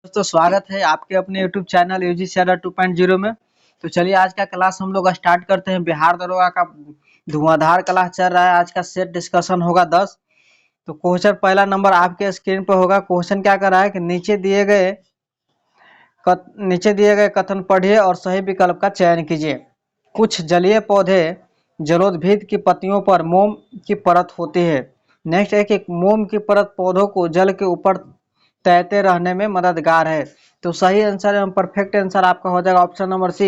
दोस्तों स्वागत है आपके अपने YouTube चैनल यूजी सेरा 2.0 में। तो चलिए आज का क्लास हम लोग स्टार्ट करते हैं। बिहार दरोगा का धुआंधार क्लास चल रहा है। आज का सेट डिस्कशन होगा 10। तो क्वेश्चन पहला नंबर आपके स्क्रीन पर होगा। क्वेश्चन क्या कर रहा है कि नीचे दिए गए कथन पढ़िए और सही विकल्प का चयन कीजिए। कुछ जलीय पौधे जलोद्भिद की पत्तियों पर मोम की परत होती है। नेक्स्ट है कि मोम की परत पौधों को जल के ऊपर तैरते रहने में मददगार है। तो सही आंसर एवं परफेक्ट आंसर आपका हो जाएगा ऑप्शन नंबर सी।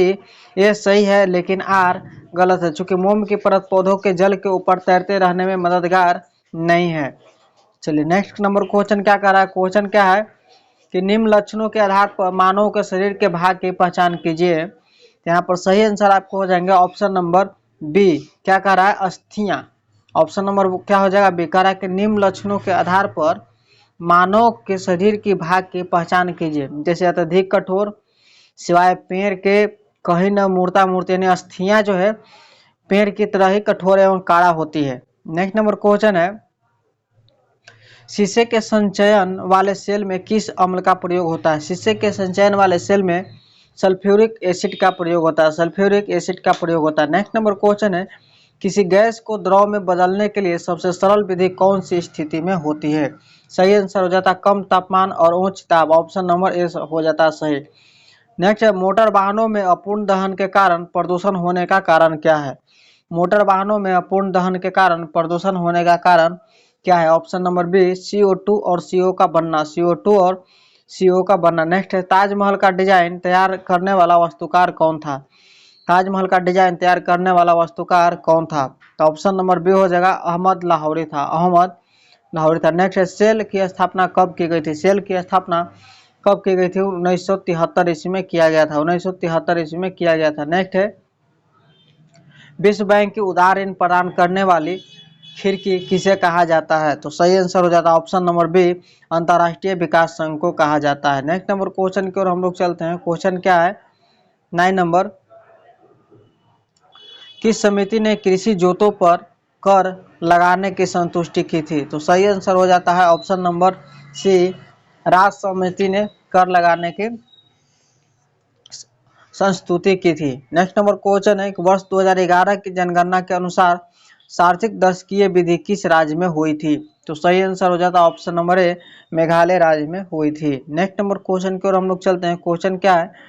ये सही है लेकिन आर गलत है, चूंकि मोम की परत पौधों के जल के ऊपर तैरते रहने में मददगार नहीं है। चलिए नेक्स्ट नंबर क्वेश्चन क्या कर रहा है। क्वेश्चन क्या है कि निम्न लक्षणों के आधार पर मानव के शरीर के भाग की पहचान कीजिए। यहाँ पर सही आंसर आपको हो जाएंगे ऑप्शन नंबर बी। क्या कह रहा है? अस्थियां। ऑप्शन नंबर क्या हो जाएगा? बी। कह रहा है कि निम्न लक्षणों के आधार पर मानव के शरीर की भाग की पहचान कीजिए। जैसे अत्यधिक कठोर, सिवाय पेड़ के कहीं न मूर्ता मूर्ति, यानी अस्थियां जो है पेड़ की तरह ही कठोर एवं काड़ा होती है। नेक्स्ट नंबर क्वेश्चन है शीशे के संचयन वाले सेल में किस अम्ल का प्रयोग होता है? शीशे के संचयन वाले सेल में सल्फ्यूरिक एसिड का प्रयोग होता है। सल्फ्यूरिक एसिड का प्रयोग होता है। नेक्स्ट नंबर क्वेश्चन है किसी गैस को द्रव में बदलने के लिए सबसे सरल विधि कौन सी स्थिति में होती है? सही आंसर हो जाता है कम तापमान और उच्च दाब। ऑप्शन नंबर ए हो जाता है सही। नेक्स्ट है मोटर वाहनों में अपूर्ण दहन के कारण प्रदूषण होने का कारण क्या है? मोटर वाहनों में अपूर्ण दहन के कारण प्रदूषण होने का कारण क्या है? ऑप्शन नंबर बी CO2 और CO का बनना। CO2 और CO का बनना। नेक्स्ट है ताजमहल का डिजाइन तैयार करने वाला वास्तुकार कौन था? ताजमहल का डिजाइन तैयार करने वाला वास्तुकार कौन था? तो ऑप्शन नंबर बी हो जाएगा अहमद लाहौरी था। अहमद लाहौरी था। नेक्स्ट है सेल की स्थापना कब की गई थी? सेल की स्थापना कब की गई थी? 1973 ईस्वी में किया गया था। 1973 ईस्वी में किया गया था। नेक्स्ट है विश्व बैंक की उदार ऋण प्रदान करने वाली खिड़की किसे कहा जाता है? तो सही आंसर हो जाता है ऑप्शन नंबर बी अंतर्राष्ट्रीय विकास संघ को कहा जाता है। नेक्स्ट नंबर क्वेश्चन की ओर हम लोग चलते हैं। क्वेश्चन क्या है 9 नंबर, किस समिति ने कृषि जोतों पर कर लगाने की संतुष्टि की थी? तो सही आंसर हो जाता है ऑप्शन नंबर सी राज समिति ने कर लगाने की संस्तुति की थी। नेक्स्ट नंबर क्वेश्चन है कि वर्ष 2011 की जनगणना के अनुसार सार्वत्रिक दशकीय विधि किस राज्य में हुई थी? तो सही आंसर हो जाता है ऑप्शन नंबर ए मेघालय राज्य में हुई थी। नेक्स्ट नंबर क्वेश्चन की ओर हम लोग चलते हैं। क्वेश्चन क्या है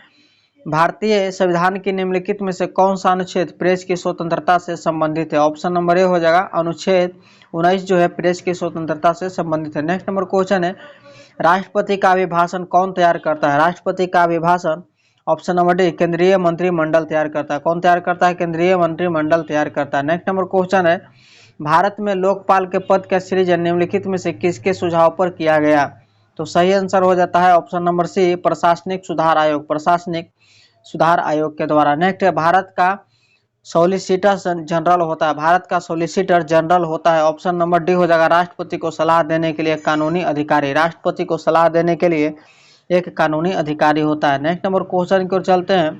भारतीय संविधान की निम्नलिखित में से कौन सा अनुच्छेद प्रेस की स्वतंत्रता से संबंधित है? ऑप्शन नंबर ए हो जाएगा अनुच्छेद 19 जो है प्रेस की स्वतंत्रता से संबंधित है। नेक्स्ट नंबर क्वेश्चन है राष्ट्रपति का अभिभाषण कौन तैयार करता है? राष्ट्रपति का अभिभाषण ऑप्शन नंबर डी केंद्रीय मंत्रिमंडल तैयार करता है। कौन तैयार करता है? केंद्रीय मंत्रिमंडल तैयार करता है। नेक्स्ट नंबर क्वेश्चन है भारत में लोकपाल के पद का सृजन निम्नलिखित में से किसके सुझाव पर किया गया? तो सही आंसर हो जाता है ऑप्शन नंबर सी प्रशासनिक सुधार आयोग। प्रशासनिक सुधार आयोग के द्वारा। नेक्स्ट है भारत का सॉलिसिटर जनरल होता है। भारत का सॉलिसिटर जनरल होता है। ऑप्शन नंबर डी हो जाएगा राष्ट्रपति को सलाह देने के लिए कानूनी अधिकारी। राष्ट्रपति को सलाह देने के लिए एक कानूनी अधिकारी होता है। नेक्स्ट नंबर क्वेश्चन की ओर चलते हैं।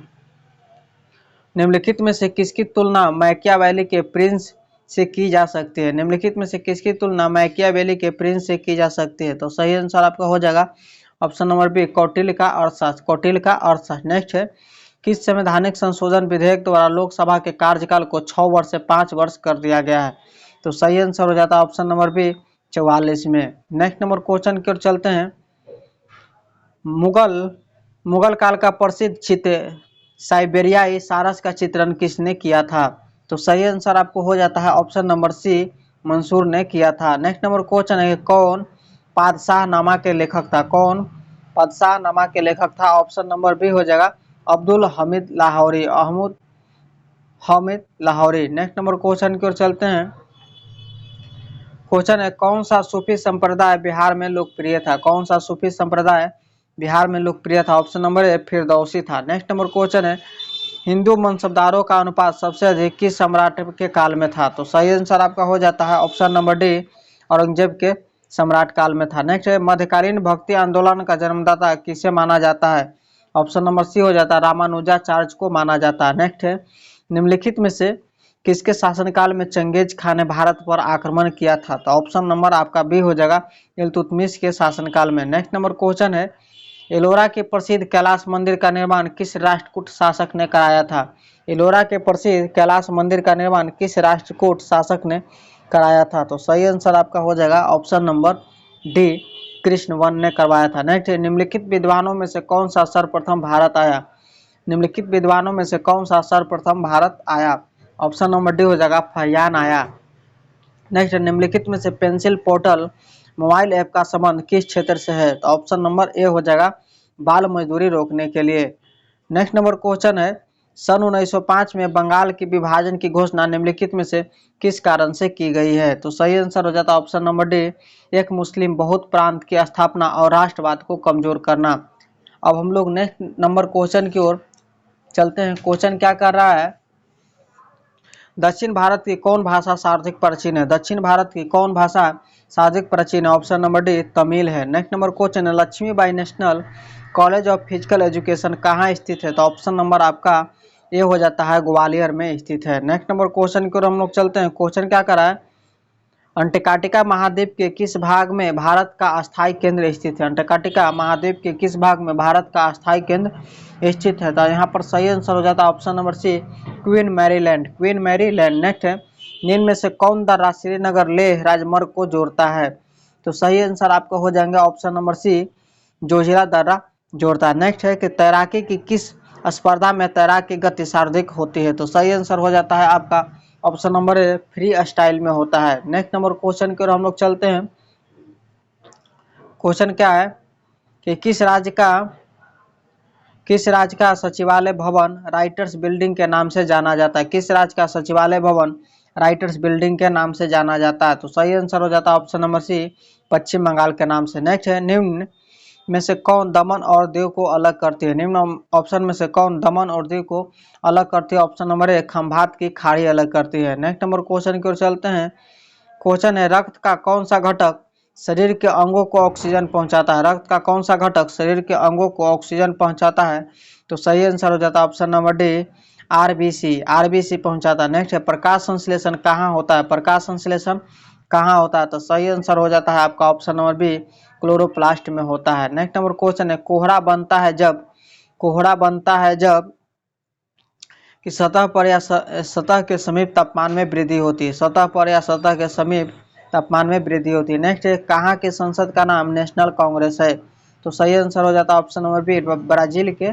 निम्नलिखित में से किसकी तुलना मैकियावेली के प्रिंस से की जा सकती है? निम्नलिखित में से किसकी तुलना मैकियावेली के प्रिंस से की जा सकती है? तो सही आंसर आपका हो जाएगा ऑप्शन नंबर बी कौटिल्य का अर्थशास्त्र। कौटिल्य का अर्थशास्त्र। नेक्स्ट है किस संवैधानिक संशोधन विधेयक द्वारा लोकसभा के कार्यकाल को 6 वर्ष से 5 वर्ष कर दिया गया है? तो सही आंसर हो जाता है ऑप्शन नंबर बी 44 में। नेक्स्ट नंबर क्वेश्चन की ओर चलते हैं। मुगल काल का प्रसिद्ध चित्र साइबेरियाई सारस का चित्रण किसने किया था? तो सही आंसर आपको हो जाता है ऑप्शन नंबर सी मंसूर ने किया था। नेक्स्ट नंबर क्वेश्चन है कौन पादशाहनामा के लेखक था? कौन पादशाहनामा के लेखक था? ऑप्शन नंबर बी हो जाएगा Abdul Hamid Lahori. Ahmad Hamid Lahori. Next number question की ओर चलते हैं। क्वेश्चन है कौन सा सूफी संप्रदाय बिहार में लोकप्रिय था? कौन सा सूफी संप्रदाय बिहार में लोकप्रिय था? ऑप्शन नंबर ए फिरदौसी था। नेक्स्ट नंबर क्वेश्चन है हिंदू मनसबदारों का अनुपात सबसे अधिक किस सम्राट के काल में था? तो सही आंसर आपका हो जाता है ऑप्शन नंबर डी औरंगजेब के सम्राट काल में था। नेक्स्ट है मध्यकालीन भक्ति आंदोलन का जन्मदाता किसे माना जाता है? ऑप्शन नंबर सी हो जाता है रामानुजाचार्य को माना जाता है। नेक्स्ट है निम्नलिखित में से किसके शासनकाल में चंगेज खान ने भारत पर आक्रमण किया था? तो ऑप्शन नंबर आपका बी हो जाएगा इल्तुतमिश के शासनकाल में। नेक्स्ट नंबर क्वेश्चन है एलोरा के प्रसिद्ध कैलाश मंदिर का निर्माण किस राष्ट्रकूट शासक ने कराया था? एलोरा के प्रसिद्ध कैलाश मंदिर का निर्माण किस राष्ट्रकूट शासक ने कराया था? तो सही आंसर आपका हो जाएगा option number D, Krishna one ने करवाया था। नेक्स्ट, निम्नलिखित विद्वानों में से कौन सा सर्वप्रथम भारत आया? निम्नलिखित विद्वानों में से कौन सा सर्वप्रथम भारत आया? ऑप्शन नंबर डी हो जाएगा फहियान आया। नेक्स्ट, निम्नलिखित में से पेंसिल पोर्टल मोबाइल ऐप का संबंध किस क्षेत्र से है? तो ऑप्शन नंबर ए हो जाएगा बाल मजदूरी रोकने के लिए। नेक्स्ट नंबर क्वेश्चन है, सन 1905 में बंगाल की विभाजन की घोषणा निम्नलिखित में से किस कारण से की गई है? तो सही आंसर हो जाता है ऑप्शन नंबर डी, एक मुस्लिम बहुत प्रांत की स्थापना और राष्ट्रवाद को कमजोर करना। अब हम लोग नेक्स्ट नंबर क्वेश्चन की ओर चलते हैं। क्वेश्चन क्या कर रहा है, दक्षिण भारत की कौन भाषा सर्वाधिक प्राचीन है? दक्षिण भारत की कौन भाषा सर्वाधिक प्राचीन है? ऑप्शन नंबर डी तमिल है। नेक्स्ट नंबर क्वेश्चन है, Lakshmibai national college of physical education कहाँ स्थित है? तो ऑप्शन नंबर आपका ए हो जाता है ग्वालियर में स्थित है। नेक्स्ट नंबर क्वेश्चन की ओर हम लोग चलते हैं। क्वेश्चन क्या कर रहा है, अंटार्कटिका महाद्वीप के किस भाग में भारत का अस्थायी केंद्र स्थित है? अंटार्कटिका महाद्वीप के किस भाग में भारत का अस्थायी केंद्र स्थित है? तो यहाँ पर सही आंसर हो जाता है option number C, Queen Maryland, Queen Maryland. Next है, निम्न में से कौन दर्रा श्रीनगर लेह राजमार्ग को जोड़ता है? तो सही आंसर आपका हो जाएंगे ऑप्शन नंबर सी, जोजिला दर्रा जोड़ता है। नेक्स्ट है कि तैराकी की किस स्पर्धा में तैराक की गति सर्वाधिक होती है? तो सही आंसर हो जाता है आपका option number A, free style में होता है। नेक्स्ट नंबर क्वेश्चन की ओर हम लोग चलते हैं। क्वेश्चन क्या है कि किस राज्य का सचिवालय भवन राइटर्स बिल्डिंग के नाम से जाना जाता है? किस राज्य का सचिवालय भवन राइटर्स बिल्डिंग के नाम से जाना जाता है? तो सही आंसर हो जाता है ऑप्शन नंबर सी, पश्चिम बंगाल के नाम से। नेक्स्ट है, निम्न में से कौन दमन और दीव को अलग करती है? निम्न ऑप्शन में से कौन दमन और दीव को अलग करती है? ऑप्शन नंबर ए, खंभात की खाड़ी अलग करती है। नेक्स्ट नंबर क्वेश्चन की ओर चलते हैं। क्वेश्चन है, रक्त का कौन सा घटक शरीर के अंगों को ऑक्सीजन पहुंचाता है? रक्त का कौन सा घटक शरीर के अंगों को ऑक्सीजन पहुंचाता है? तो सही आंसर हो जाता है option number D, RBC, RBC पहुंचाता है। नेक्स्ट है, प्रकाश संश्लेषण कहाँ होता है? प्रकाश संश्लेषण कहाँ होता है? तो सही आंसर हो जाता है आपका ऑप्शन नंबर बी, क्लोरोप्लास्ट में होता है। नेक्स्ट नंबर क्वेश्चन है, कोहरा बनता है जब कि सतह पर या सतह के समीप तापमान में वृद्धि होती है? सतह पर या सतह के समीप तापमान में वृद्धि होती है। नेक्स्ट है, कहाँ के संसद का नाम नेशनल कांग्रेस है? तो सही आंसर हो जाता है ऑप्शन नंबर बी, ब्राजील के।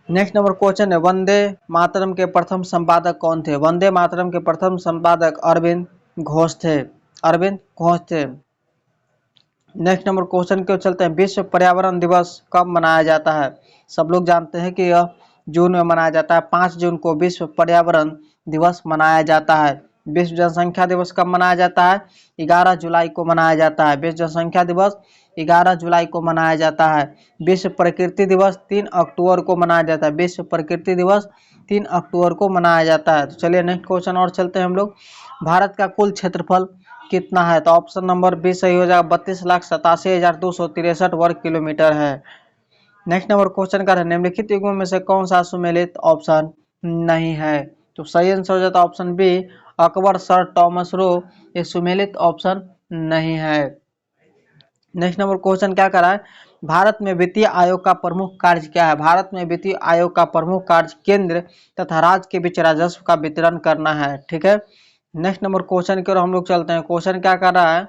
नेक्स्ट नंबर क्वेश्चन है, वंदे मातरम के प्रथम संपादक कौन थे? वंदे मातरम के प्रथम संपादक अरविंद घोष थे, अरविंद घोष थे। नेक्स्ट नंबर क्वेश्चन की ओर चलते हैं। विश्व पर्यावरण दिवस कब मनाया जाता है? सब लोग जानते हैं कि यह जून में मनाया जाता है। 5 जून को विश्व पर्यावरण दिवस मनाया जाता है। विश्व जनसंख्या दिवस कब मनाया जाता है? 11 जुलाई को मनाया जाता है। विश्व जनसंख्या दिवस 11 जुलाई को मनाया जाता है। विश्व प्रकृति दिवस 3 अक्टूबर को मनाया जाता है। विश्व प्रकृति दिवस 3 अक्टूबर को मनाया जाता है। तो चलिए नेक्स्ट क्वेश्चन और चलते हैं हम लोग। भारत का कुल क्षेत्रफल कितना है? तो ऑप्शन नंबर बी सही हो जाएगा, 32,87,263 वर्ग किलोमीटर है। नेक्स्ट नंबर क्वेश्चन का है, निम्नलिखित युग्मों में से कौन सा सुमेलित ऑप्शन नहीं है? तो सही आंसर हो जाता है option B, Akbar sir Thomas Roe, ये सुमेलित ऑप्शन नहीं है। नेक्स्ट नंबर क्वेश्चन क्या कर रहा है, भारत में वित्तीय आयोग का प्रमुख कार्य क्या है? भारत में वित्तीय आयोग का प्रमुख कार्य केंद्र तथा राज्य के बीच राजस्व का वितरण करना है। ठीक है, नेक्स्ट नंबर क्वेश्चन की ओर हम लोग चलते हैं। क्वेश्चन क्या कर रहा है,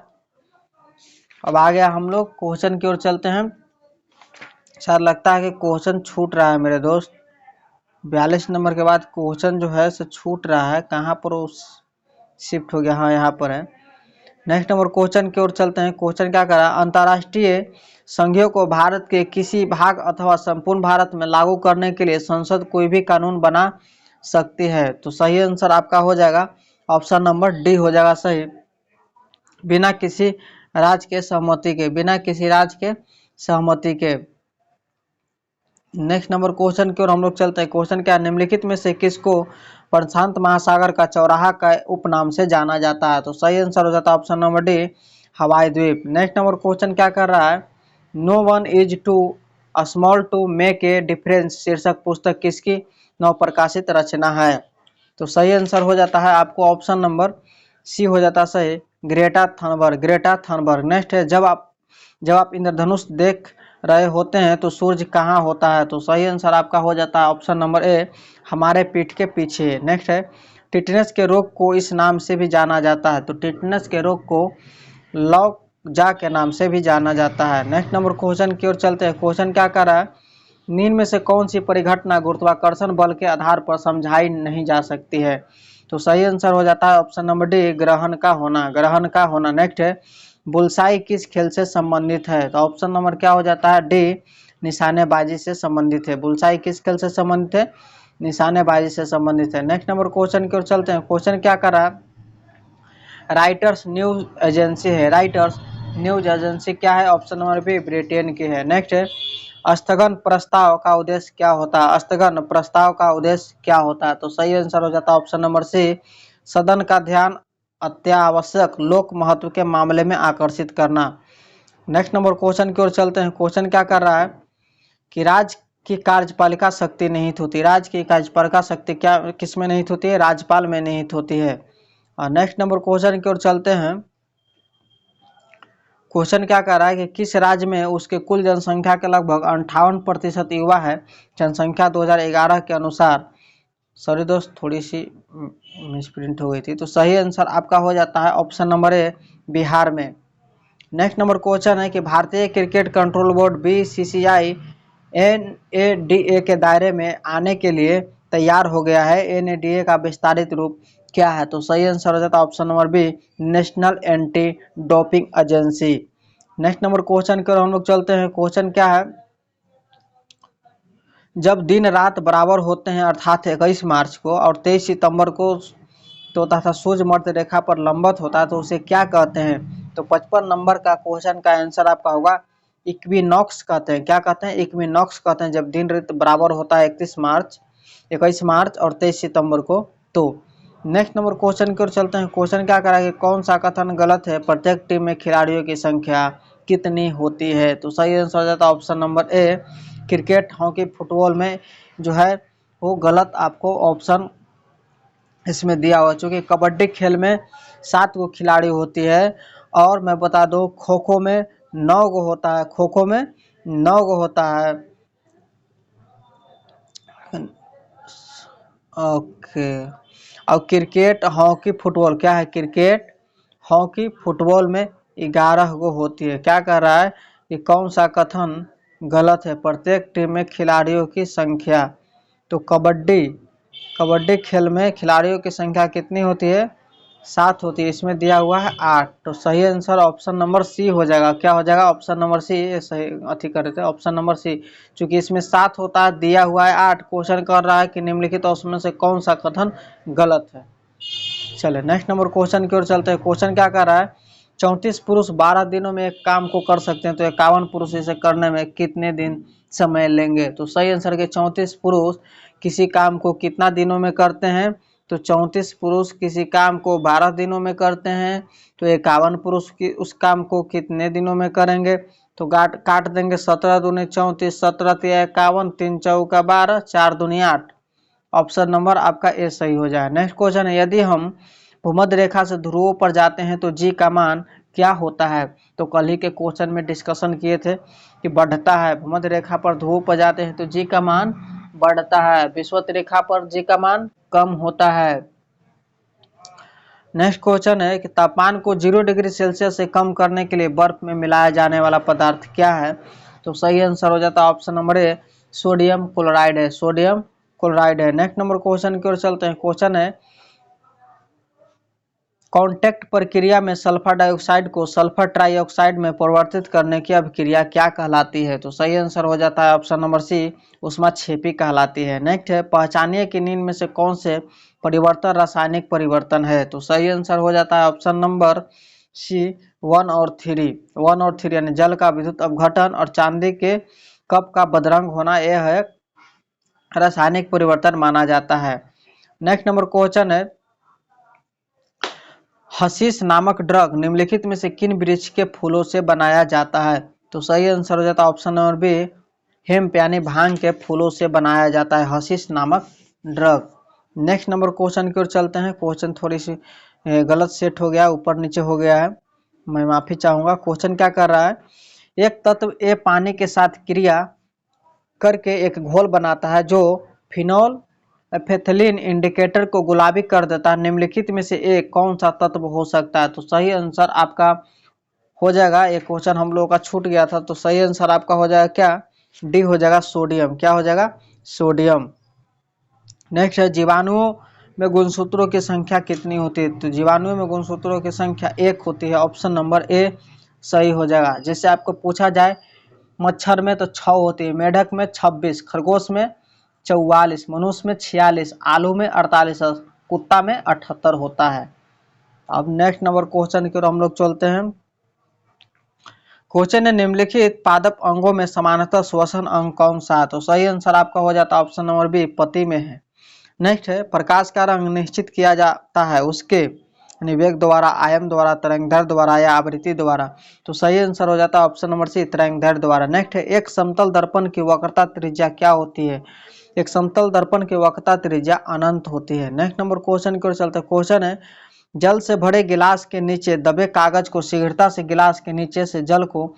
अब आ गया हम लोग क्वेश्चन की ओर चलते हैं। शायद लगता है कि क्वेश्चन छूट रहा है मेरे दोस्त, 42 नंबर के बाद क्वेश्चन जो है से छूट रहा है, कहाँ पर उस शिफ्ट हो गया? हाँ यहाँ पर है। नेक्स्ट नंबर क्वेश्चन की ओर चलते हैं। क्वेश्चन क्या कर रहा है, अंतर्राष्ट्रीय संघियों को भारत के किसी भाग अथवा संपूर्ण भारत में लागू करने के लिए संसद कोई भी कानून बना सकती है? तो सही आंसर आपका हो जाएगा ऑप्शन नंबर डी हो जाएगा सही, बिना किसी राज्य के सहमति के, बिना किसी राज्य के सहमति के। नेक्स्ट नंबर क्वेश्चन की ओर हम लोग चलते हैं। क्वेश्चन क्या, निम्नलिखित में से किसको प्रशांत महासागर का चौराहा का उपनाम से जाना जाता है? तो सही आंसर हो जाता है ऑप्शन नंबर डी, हवाई द्वीप। नेक्स्ट नंबर क्वेश्चन क्या कर रहा है, no one is too small to make a difference शीर्षक पुस्तक किसकी नवप्रकाशित रचना है? तो सही आंसर हो जाता है आपको ऑप्शन नंबर सी हो जाता है सही, Greta Thunberg, Greta Thunberg. Next है, जब आप इंद्रधनुष देख रहे होते हैं तो सूर्य कहाँ होता है? तो सही आंसर आपका हो जाता है ऑप्शन नंबर ए, हमारे पीठ के पीछे। नेक्स्ट है, टिटनेस के रोग को इस नाम से भी जाना जाता है। तो टिटनेस के रोग को लॉकजा के नाम से भी जाना जाता है। नेक्स्ट नंबर क्वेश्चन की ओर चलते हैं। क्वेश्चन क्या कर रहा है, निम्न में से कौन सी परिघटना गुरुत्वाकर्षण बल के आधार पर समझाई नहीं जा सकती है? तो सही आंसर हो जाता है ऑप्शन नंबर डी, ग्रहण का होना, ग्रहण का होना। नेक्स्ट है, बुलसाई किस खेल से संबंधित है? तो ऑप्शन नंबर क्या हो जाता है, डी, निशानेबाजी से संबंधित है। बुलसाई किस खेल से संबंधित है? निशानेबाजी से संबंधित है। नेक्स्ट नंबर क्वेश्चन की ओर चलते हैं। क्वेश्चन क्या कर रहा है, राइटर्स न्यूज एजेंसी है, राइटर्स न्यूज एजेंसी क्या है? ऑप्शन नंबर बी, ब्रिटेन की है। नेक्स्ट है, स्थगन प्रस्ताव का उद्देश्य क्या होता है? स्थगन प्रस्ताव का उद्देश्य क्या होता है? तो सही आंसर हो जाता है ऑप्शन नंबर सी, सदन का ध्यान अत्यावश्यक लोक महत्व के मामले में आकर्षित करना। नेक्स्ट नंबर क्वेश्चन की ओर चलते हैं। क्वेश्चन क्या कर रहा है कि राज्य की कार्यपालिका शक्ति निहित होती, राज्य की कार्यपालिका शक्ति क्या किसमें निहित होती है? राज्यपाल में निहित होती है। और नेक्स्ट नंबर क्वेश्चन की ओर चलते हैं। क्वेश्चन क्या कह रहा है कि किस राज्य में उसके कुल जनसंख्या के लगभग 58% युवा है? जनसंख्या 2011 के अनुसार। सॉरी दोस्त, थोड़ी सी मिसप्रिंट हो गई थी। तो सही आंसर आपका हो जाता है ऑप्शन नंबर ए, बिहार में। नेक्स्ट नंबर क्वेश्चन है कि भारतीय क्रिकेट कंट्रोल बोर्ड बीसीसीआई एनएडीए के दायरे में आने के लिए तैयार हो गया है। एनएडीए का विस्तारित रूप क्या है? तो सही आंसर हो जाता है option number B, national anti doping agency. Next number question की ओर हम लोग चलते हैं। क्वेश्चन क्या है, जब दिन रात बराबर होते हैं अर्थात 21 मार्च को और 23 सितंबर को तो तथा सूर्य मध्य रेखा पर लंबवत होता है तो उसे क्या कहते हैं? तो 55 नंबर का क्वेश्चन का आंसर आपका होगा इक्विनॉक्स कहते हैं। क्या कहते हैं? इक्विनॉक्स कहते हैं, जब दिन रात बराबर होता है 21 मार्च और 23 सितंबर को। तो नेक्स्ट नंबर क्वेश्चन की ओर चलते हैं। क्वेश्चन क्या कराएंगे, कौन सा कथन गलत है? प्रत्येक टीम में खिलाड़ियों की संख्या कितनी होती है? तो सही आंसर हो जाता है option number A, cricket, hockey, football में जो है वो गलत आपको ऑप्शन इसमें दिया हुआ, चूँकि कबड्डी खेल में 7 गो खिलाड़ी होती है और मैं बता दूं खो खो में 9 गो होता है, खो खो में 9 गो होता है। ओके, और क्रिकेट, हॉकी, फुटबॉल क्या है? क्रिकेट, हॉकी, फुटबॉल में 11 गो होती है। क्या कह रहा है कि कौन सा कथन गलत है? प्रत्येक टीम में खिलाड़ियों की संख्या। तो कबड्डी खेल में खिलाड़ियों की संख्या कितनी होती है? 7 होती है। इसमें दिया हुआ है 8। तो सही आंसर ऑप्शन नंबर सी हो जाएगा। क्या हो जाएगा? ऑप्शन नंबर सी, सही अथी कर रहे थे, ऑप्शन नंबर सी। चूंकि इसमें 7 होता है, दिया हुआ है 8। क्वेश्चन कर रहा है कि निम्नलिखित उसमें से कौन सा कथन गलत है। चले नेक्स्ट नंबर क्वेश्चन की ओर चलते हैं। क्वेश्चन क्या कर रहा है, 34 पुरुष 12 दिनों में एक काम को कर सकते हैं तो 51 पुरुष इसे करने में कितने दिन समय लेंगे? तो सही आंसर के 34 पुरुष किसी काम को कितना दिनों में करते हैं? तो 34 पुरुष किसी काम को 12 दिनों में करते हैं तो 51 पुरुष की उस काम को कितने दिनों में करेंगे? तो काट देंगे, 17 दूनी 34, 17 तिया 51, 3 चौका 12, 4 दूनी 8। ऑप्शन नंबर आपका ए सही हो जाए। नेक्स्ट क्वेश्चन है, यदि हम भूमध्य रेखा से ध्रुवों पर जाते हैं तो जी का मान क्या होता है? तो कल ही के क्वेश्चन में डिस्कशन किए थे कि बढ़ता है। भूमध्य रेखा पर ध्रुवों पर जाते हैं तो जी का मान बढ़ता है, विषुवत रेखा पर जी का मान कम होता है। नेक्स्ट क्वेश्चन है कि तापमान को 0 डिग्री सेल्सियस से कम करने के लिए बर्फ में मिलाया जाने वाला पदार्थ क्या है? तो सही आंसर हो जाता है option number A, sodium chloride है, सोडियम क्लोराइड है। नेक्स्ट नंबर क्वेश्चन की ओर चलते हैं। क्वेश्चन है, कांटेक्ट प्रक्रिया में सल्फर डाइऑक्साइड को सल्फर ट्राइऑक्साइड में परिवर्तित करने की अभिक्रिया क्या कहलाती है? तो सही आंसर हो जाता है ऑप्शन नंबर सी, ऊष्माक्षेपी कहलाती है। नेक्स्ट है, पहचानिए कि निम्न में से कौन से परिवर्तन रासायनिक परिवर्तन है? तो सही आंसर हो जाता है ऑप्शन नंबर सी, 1 और 3 यानी जल का विद्युत अपघटन और चांदी के कप का बदरंग होना, यह है रासायनिक परिवर्तन माना जाता है। नेक्स्ट नंबर क्वेश्चन है, हशीश नामक ड्रग निम्नलिखित में से किन वृक्ष के फूलों से बनाया जाता है? तो सही आंसर हो जाता है ऑप्शन नंबर बी, हेम्प यानी भांग के फूलों से बनाया जाता है हशीश नामक ड्रग। नेक्स्ट नंबर क्वेश्चन की ओर चलते हैं। क्वेश्चन थोड़ी सी गलत सेट हो गया, ऊपर नीचे हो गया है, मैं माफी चाहूंगा। क्वेश्चन क्या कर रहा है एक तत्व ए पानी के साथ क्रिया करके एक घोल बनाता है जो फिनोल एफेथिलीन इंडिकेटर को गुलाबी कर देता है। निम्नलिखित में से एक कौन सा तत्व हो सकता है? तो सही आंसर आपका हो जाएगा, एक क्वेश्चन हम लोगों का छूट गया था, तो सही आंसर आपका हो जाएगा क्या? डी हो जाएगा सोडियम। क्या हो जाएगा? सोडियम। नेक्स्ट है, जीवाणुओं में गुणसूत्रों की संख्या कितनी होती है? तो जीवाणुओं में गुणसूत्रों की संख्या 1 होती है। ऑप्शन नंबर ए सही हो जाएगा। जैसे आपको पूछा जाए मच्छर में तो 6 होती है, मेढक में 26, खरगोश में 44, मनुष्य में 46, आलू में 48, कुत्ता में 78 होता है। अब नेक्स्ट नंबर क्वेश्चन की ओर हम लोग चलते हैं। क्वेश्चन है, निम्नलिखित पादप अंगों में समानतः श्वसन अंग कौन सा है? तो सही आंसर आपका हो जाता है ऑप्शन नंबर बी, पति में है। नेक्स्ट है, प्रकाश का रंग निश्चित किया जाता है उसके वेग द्वारा, आयाम द्वारा, तरंगदैर्ध्य द्वारा या आवृत्ति द्वारा। तो सही आंसर हो जाता है ऑप्शन नंबर सी, तरंगदैर्ध्य द्वारा। नेक्स्ट है, एक समतल दर्पण की वक्रता त्रिज्या क्या होती है? एक समतल दर्पण की वक्रता त्रिज्या अनंत होती है। नेक्स्ट नंबर क्वेश्चन की ओर चलते हैं। क्वेश्चन है, जल से भरे गिलास के नीचे दबे कागज को शीघ्रता से गिलास के नीचे से जल को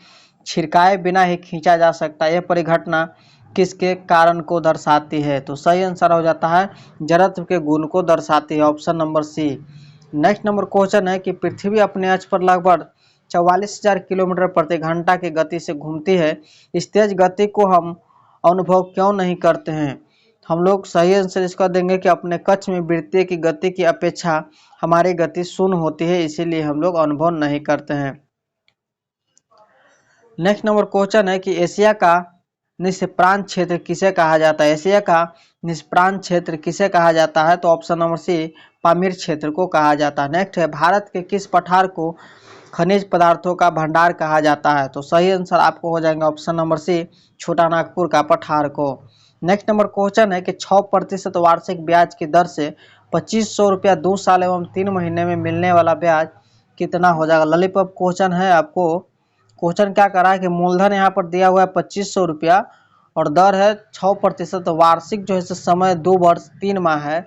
छिड़काए बिना ही खींचा जा सकता है। यह परिघटना किसके कारण को दर्शाती है? तो सही आंसर हो जाता है जड़त्व के गुण को दर्शाती है। Option number C. Next number question है कि पृथ्वी अपने अक्ष पर लगभग 44,000 किलोमीटर प्रति घंटा की गति से घूमती है। इस तेज गति को हम अनुभव क्यों नहीं करते हैं? हम लोग सही आंसर इसका देंगे कि अपने कक्ष में वृत्तीय की गति की अपेक्षा हमारी गति शून्य होती है, इसीलिए हम लोग अनुभव नहीं करते हैं। नेक्स्ट नंबर क्वेश्चन है कि एशिया का निष्प्रांत क्षेत्र किसे कहा जाता है? एशिया का निष्प्रांत क्षेत्र किसे कहा जाता है? तो ऑप्शन नंबर सी, पामीर क्षेत्र को कहा जाता है। नेक्स्ट है, भारत के किस पठार को खनिज पदार्थों का भंडार कहा जाता है? तो सही आंसर आपको हो जाएंगे ऑप्शन नंबर सी, छोटा नागपुर का पठार को। नेक्स्ट नंबर क्वेश्चन है कि 6% वार्षिक ब्याज की दर से 2500 रुपया 2 साल एवं 3 महीने में मिलने वाला ब्याज कितना हो जाएगा? लॉलीपॉप क्वेश्चन है। आपको क्वेश्चन क्या करा है कि मूलधन यहाँ पर दिया हुआ है 2500 रुपया और दर है 6%, वार्षिक जो है समय 2 वर्ष 3 माह है,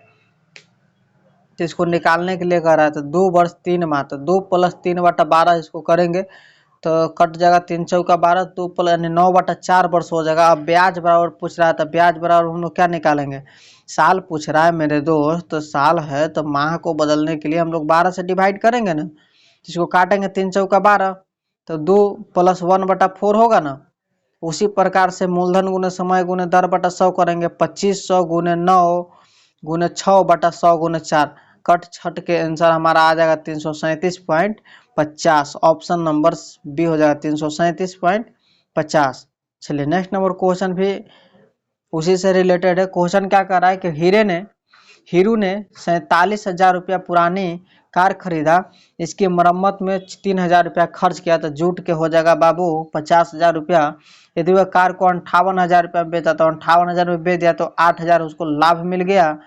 तो इसको निकालने के लिए कह रहा है। तो 2 वर्ष 3 माह, तो 2 + 3/12 इसको करेंगे तो कट जाएगा 3 चौका 12, 2 + यानी 9/4 वर्ष हो जाएगा। अब ब्याज बराबर पूछ रहा है, तो ब्याज बराबर हम लोग क्या निकालेंगे? साल पूछ रहा है मेरे दोस्त, तो साल है तो माह को बदलने के लिए हम लोग 12 से डिवाइड करेंगे ना, इसको काटेंगे 3 चौका 12, तो 2 + 1/4 होगा ना। उसी प्रकार से मूलधन गुने समय गुने दर बटा 100 करेंगे, 2500 गुने 9 गुने 6/100 गुने 4, कट छट के आंसर हमारा आ जाएगा 337.50। ऑप्शन नंबर बी हो जाएगा 337.50। चलिए नेक्स्ट नंबर क्वेश्चन भी उसी से रिलेटेड है। क्वेश्चन क्या कर रहा है कि हीरू ने 47,000 रुपया पुरानी कार खरीदा, इसकी मरम्मत में 3,000 रुपया खर्च किया, तो जूट के हो जाएगा बाबू 50,000 रुपया। यदि वह कार को 58,000 रुपया बेचा तो 58,000 में बेच दिया तो 8,000 उसको लाभ मिल गया।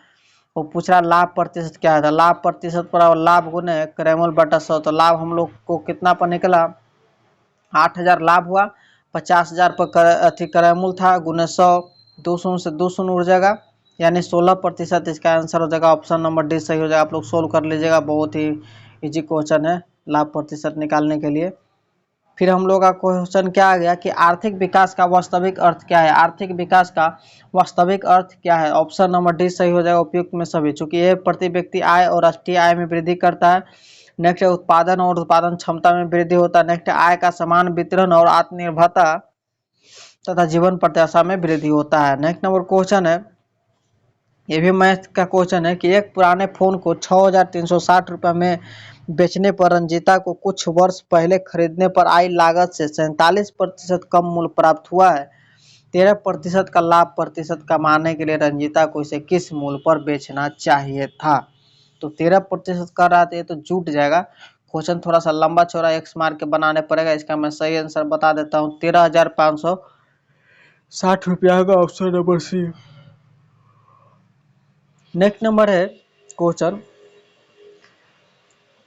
वो पूछ रहा लाभ प्रतिशत क्या है? लाभ प्रतिशत पर लाभ गुने क्रयमूल्य बटा 100, तो लाभ हम लोग को कितना पर निकला? 8,000 लाभ हुआ, 50,000 पर क्रयमूल्य था, गुने 100, 2 शून्य से 2 शून्य उड़ जाएगा, यानी 16%। इसका आंसर हो जाएगा ऑप्शन नंबर डी सही हो जाएगा। आप लोग सोल्व कर लीजिएगा, बहुत ही इजी क्वेश्चन है लाभ प्रतिशत निकालने के लिए। फिर हम लोग का क्वेश्चन क्या आ गया कि आर्थिक विकास का वास्तविक अर्थ क्या है? आर्थिक विकास का वास्तविक अर्थ क्या है? ऑप्शन नंबर डी सही हो जाएगा उपयुक्त में सभी, चूंकि यह प्रति व्यक्ति आय और राष्ट्रीय आय में वृद्धि करता है। नेक्स्ट है, उत्पादन और उत्पादन क्षमता में वृद्धि होता है। नेक्स्ट है, आय का समान वितरण और आत्मनिर्भरता तथा जीवन प्रत्याशा में वृद्धि होता है। नेक्स्ट नंबर क्वेश्चन है, ये भी मैथ का क्वेश्चन है कि एक पुराने फोन को 6,360 रुपये में बेचने पर रंजीता को कुछ वर्ष पहले खरीदने पर आई लागत से 47% कम मूल्य प्राप्त हुआ है। 13% का लाभ प्रतिशत कमाने के लिए रंजीता को इसे किस मूल्य पर बेचना चाहिए था? तो 13% कर रहा था, ये तो जुट जाएगा। क्वेश्चन थोड़ा सा लंबा चौड़ा एक्स मार के बनाने पड़ेगा। इसका मैं सही आंसर बता देता हूँ, 13,560 रुपया का option number C. Next number है क्वेश्चन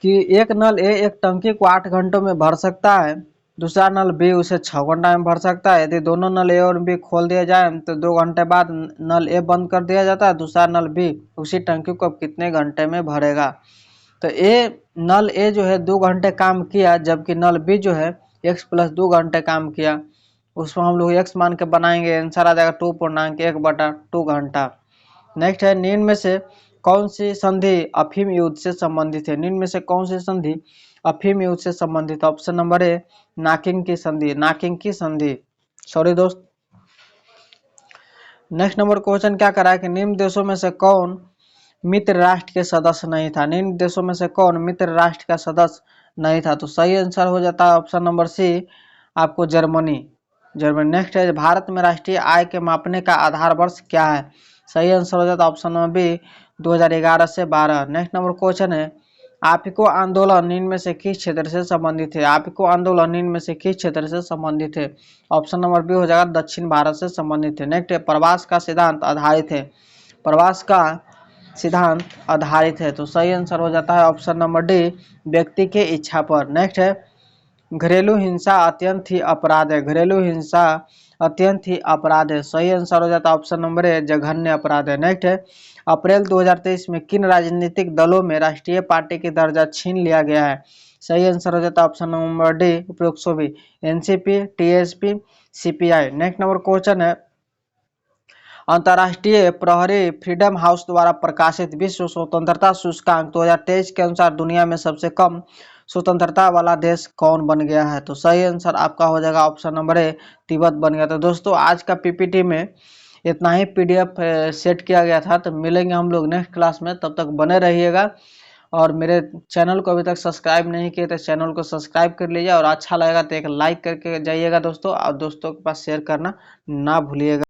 कि एक नल ए एक टंकी को 8 घंटों में भर सकता है, दूसरा नल बी उसे 6 घंटा में भर सकता है। यदि दोनों नल ए और बी खोल दिए जाए तो 2 घंटे बाद नल ए बंद कर दिया जाता है, दूसरा नल बी उसी टंकी को कितने घंटे में भरेगा? तो नल ए जो है 2 घंटे काम किया, जबकि नल बी जो है x प्लस 2 घंटे काम किया, उसमें हम लोग x मान के बनाएंगे, आंसर आ जाएगा 2.1/2 घंटा। नेक्स्ट है निम्न में से कौन सी संधि अफीम युद्ध से संबंधित है? निम्न में से कौन सी संधि अफीम युद्ध से संबंधित? ऑप्शन नंबर ए नाकिंग की संधि, नाकिंग की संधि। सॉरी दोस्त। नेक्स्ट नंबर क्वेश्चन क्या करा है कि निम्न देशों में से कौन मित्र राष्ट्र के सदस्य नहीं था? निम्न देशों में से कौन मित्र राष्ट्र का सदस्य नहीं था? तो सही आंसर हो जाता है ऑप्शन नंबर सी आपको जर्मनी। जर्मनी। नेक्स्ट है भारत में राष्ट्रीय आय के मापने का आधार वर्ष क्या है? सही आंसर हो जाता है ऑप्शन नंबर बी 2011 से 12। नेक्स्ट नंबर क्वेश्चन है आपको आंदोलन निम्न में से किस क्षेत्र से संबंधित है? आपको आंदोलन निम्न में से किस क्षेत्र से संबंधित है? ऑप्शन नंबर बी हो जाएगा दक्षिण भारत से संबंधित है। नेक्स्ट है प्रवास का सिद्धांत आधारित है, प्रवास का सिद्धांत आधारित है। तो सही आंसर हो जाता है ऑप्शन नंबर डी व्यक्ति के इच्छा पर। नेक्स्ट है घरेलू हिंसा अत्यंत ही अपराध है, घरेलू हिंसा अत्यंत ही अपराध है। सही आंसर हो जाता है ऑप्शन नंबर ए जघन्य अपराध है। नेक्स्ट है अप्रैल 2023 में किन राजनीतिक दलों में राष्ट्रीय पार्टी की दर्जा छीन लिया गया है? सही आंसर हो जाता है ऑप्शन नंबर डी उपरोक्त सभी NCP, TSP, CPI. Next number question है अंतर्राष्ट्रीय प्रहरी फ्रीडम हाउस द्वारा प्रकाशित विश्व स्वतंत्रता सूचकांक 2023 के अनुसार दुनिया में सबसे कम स्वतंत्रता वाला देश कौन बन गया है? तो सही आंसर आपका हो जाएगा ऑप्शन नंबर ए तिब्बत बन गया। तो दोस्तों आज का पीपीटी में इतना ही पीडीएफ सेट किया गया था। तो मिलेंगे हम लोग नेक्स्ट क्लास में, तब तक बने रहिएगा। और मेरे चैनल को अभी तक सब्सक्राइब नहीं किए तो चैनल को सब्सक्राइब कर लीजिए, और अच्छा लगेगा तो एक लाइक करके जाइएगा दोस्तों, और दोस्तों के पास शेयर करना ना भूलिएगा।